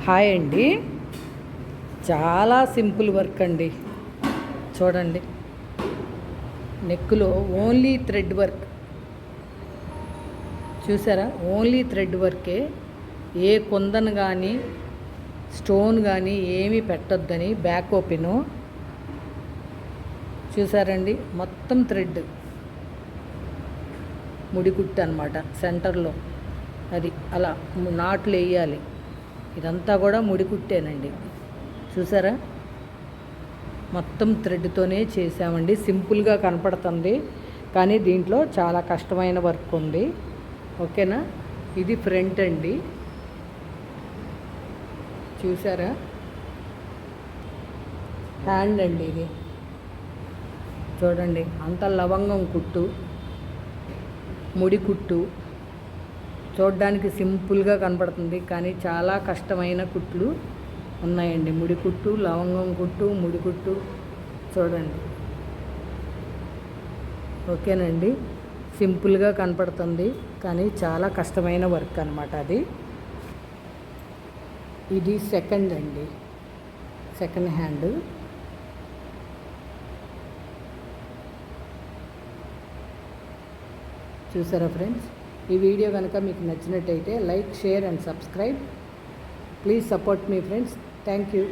Hi అండి. చాలా simple work అండి. చూడండి, నెక్లో ఓన్లీ థ్రెడ్ వర్క్. చూసారా, ఓన్లీ థ్రెడ్ వర్కే. ఏ కుందన్ కానీ స్టోన్ కానీ ఏమీ పెట్టొద్దని బ్యాక్ ఓపెను. చూసారండి, మొత్తం థ్రెడ్ ముడికుట్టు అనమాట. సెంటర్లో అది అలా నాట్లు వేయాలి. ఇదంతా కూడా ముడికుట్టేనండి. చూసారా, మొత్తం థ్రెడ్తోనే చేసామండి. సింపుల్గా కనపడుతుంది, కానీ దీంట్లో చాలా కష్టమైన వర్క్ ఉంది. ఓకేనా, ఇది ఫ్రంట్ అండి. చూసారా, హ్యాండ్ అండి ఇది. చూడండి, అంత లవంగం కుట్టు, ముడి కుట్టు. చూడడానికి సింపుల్గా కనపడుతుంది, కానీ చాలా కష్టమైన కుట్లు ఉన్నాయండి. ముడి కుట్టు, లవంగం కుట్టు, ముడి కుట్టు. చూడండి, ఓకేనండి. సింపుల్గా కనపడుతుంది, కానీ చాలా కష్టమైన వర్క్ అనమాట అది. ఇది సెకండ్ అండి, సెకండ్ హ్యాండ్. చూసారా ఫ్రెండ్స్, ఈ వీడియో కనుక మీకు నచ్చినట్టయితే like, share and subscribe. Please support me friends. Thank you.